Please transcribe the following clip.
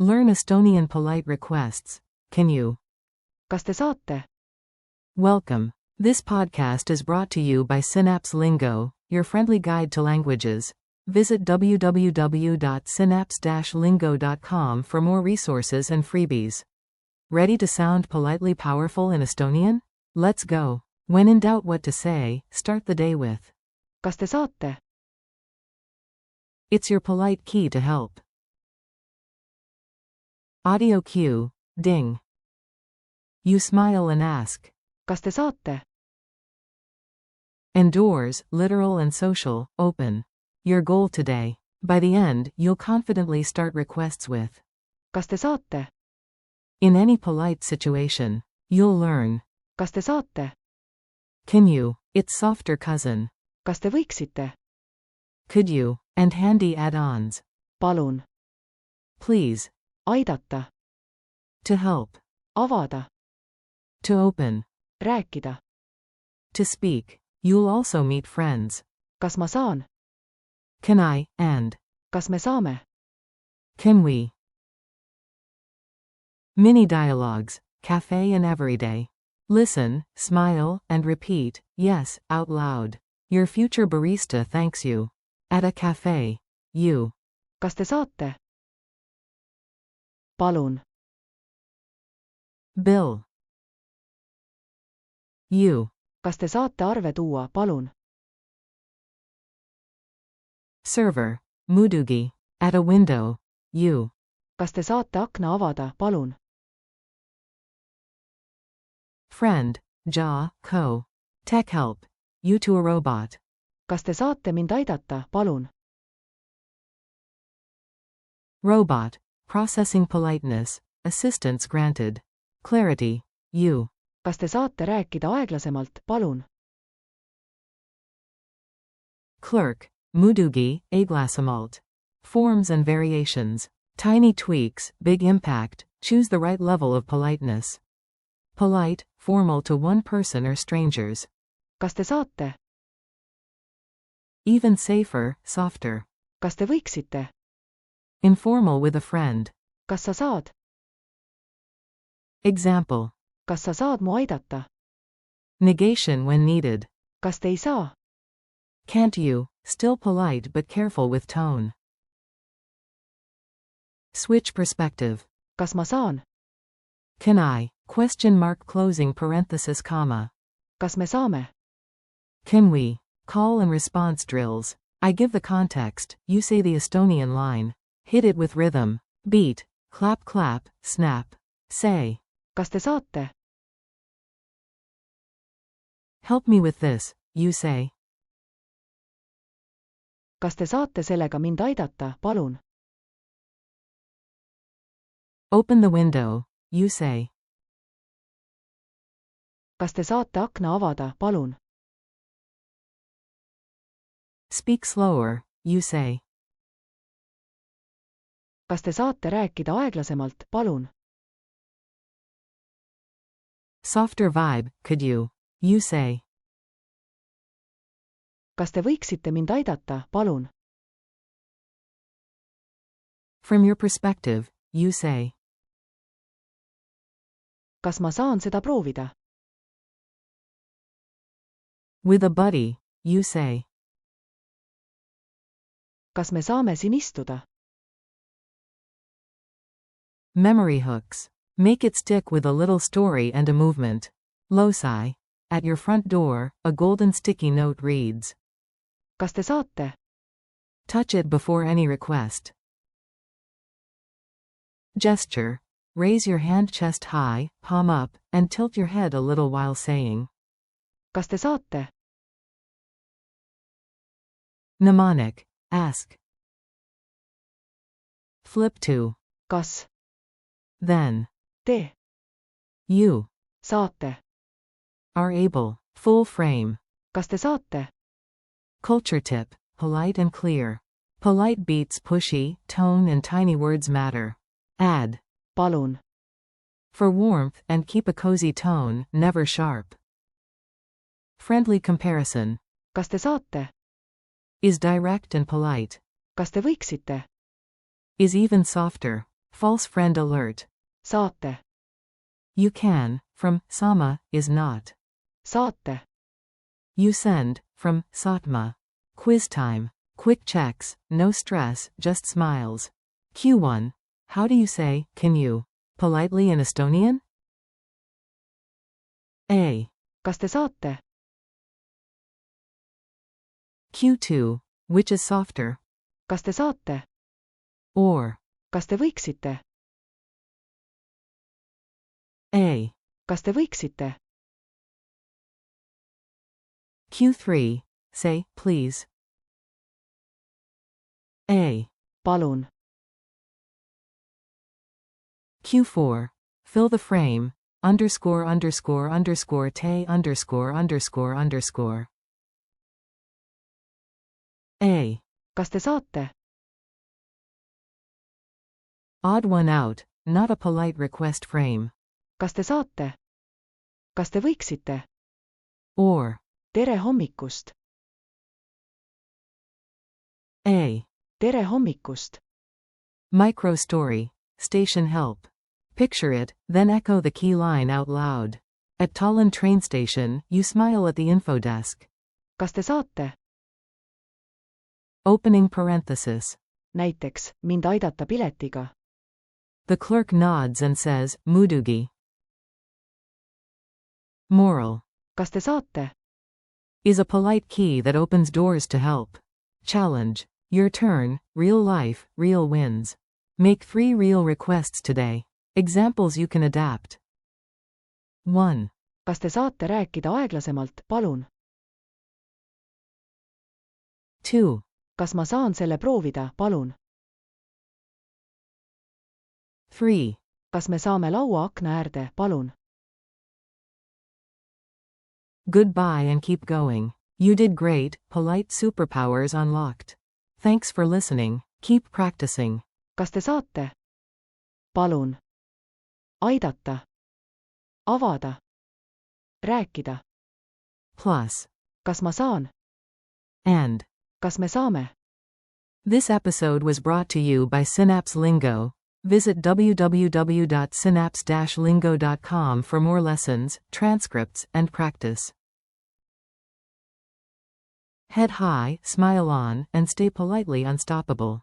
Learn Estonian polite requests. Can you? Kas te saate? Welcome. This podcast is brought to you by Synapse Lingo, your friendly guide to languages. Visit www.synapse-lingo.com for more resources and freebies. Ready to sound politely powerful in Estonian? Let's go. When in doubt what to say, start the day with. Kas te saate? It's your polite key to help. Audio cue, ding. You smile and ask. Kas te saate? And doors, literal and social, open. Your goal today. By the end, you'll confidently start requests with. Kas te saate? In any polite situation, you'll learn. Kas te saate? Can you? Its softer cousin. Kas te võiksite? Could you? And handy add-ons. Palun. Please. Aidata. To help. Avada. To open. Rääkida. To speak. You'll also meet friends. Kas ma saan? Can I, and. Kas me saame? Can we? Mini dialogues, cafe and everyday. Listen, smile, and repeat, yes, out loud. Your future barista thanks you. At a cafe. You. Kas te saate? Palun. Bill. You. Kas te saate arve tuua, palun? Server. Muidugi. At a window. You. Kas te saate akna avada, palun? Friend. Co. Tech help. You to a robot. Kas te saate mind aidata, palun? Robot. Processing politeness. Assistance granted. Clarity. You. Kas te saate rääkida aeglasemalt, palun? Clerk. Muidugi, aeglasemalt. Forms and variations. Tiny tweaks, big impact. Choose the right level of politeness. Polite, formal to one person or strangers. Kas te saate? Even safer, softer. Kas te võiksite? Informal with a friend. Kas sa saad? Example. Kas sa saad mu aidata? Negation when needed. Kas te ei saa? Can't you? Still polite but careful with tone. Switch perspective. Kas ma saan? Can I? Question mark closing parenthesis comma. Kas me saame? Can we? Call and response drills. I give the context, you say the Estonian line. Hit it with rhythm. Beat. Clap clap, snap. Say. Kas te saate? Help me with this, you say. Kas te saate sellega mind aidata, palun? Open the window, you say. Kas te saate akna avada, palun? Speak slower, you say. Kas te saate rääkida aeglasemalt, palun? Softer vibe, could you? You say. Kas te võiksite mind aidata, palun? From your perspective, you say. Kas ma saan seda proovida? With a buddy, you say. Kas me saame siin istuda? Memory hooks. Make it stick with a little story and a movement. Loci. At your front door, a golden sticky note reads. Kas te saate? Touch it before any request. Gesture. Raise your hand chest high, palm up, and tilt your head a little while saying. Kas te saate? Mnemonic. Ask. Flip to. Kas Then. te You. saate? Are able. Full frame. Kas te saate? Culture tip. Polite and clear. Polite beats pushy, tone and tiny words matter. Add. Palun. For warmth and keep a cozy tone, never sharp. Friendly comparison. Kas te saate? Is direct and polite. Kas te võiksite? Is even softer. False friend alert. saate, You can, from sama, is not. saate, You send, from satma. Quiz time. Quick checks, no stress, just smiles. Q1. How do you say, can you? Politely in Estonian? A. kas te saate, Q2. Which is softer? kas te saate, Or. kas te võiksite, A. kas te võiksite, Q3. Say, please. A. palun, Q4. Fill the frame. Underscore underscore underscore te underscore underscore underscore. A. kas te saate, Odd one out, not a polite request frame. kas te saate, kas te võiksite, Or. tere hommikust, A. tere hommikust, Micro story. Station help. Picture it, then echo the key line out loud. At Tallinn train station, you smile at the info desk. kas te saate, Opening parenthesis. näiteks, mind aidata piletiga, The clerk nods and says, mudugi. Moral. kas te saate, Is a polite key that opens doors to help. Challenge. Your turn, real life, real wins. Make 3 real requests today. Examples you can adapt. 1. kas te saate rääkida aeglasemalt, palun, 2. kas ma saan selle proovida, palun, 3. kas me saame laua akna äärde, palun, Goodbye and keep going. You did great, polite superpowers unlocked. Thanks for listening, keep practicing. kas te saate, palun, aidata, avada, rääkida, Plus. kas ma saan, And. kas me saame. This episode was brought to you by Synapse Lingo. Visit www.synapse-lingo.com for more lessons, transcripts, and practice. Head high, smile on, and stay politely unstoppable.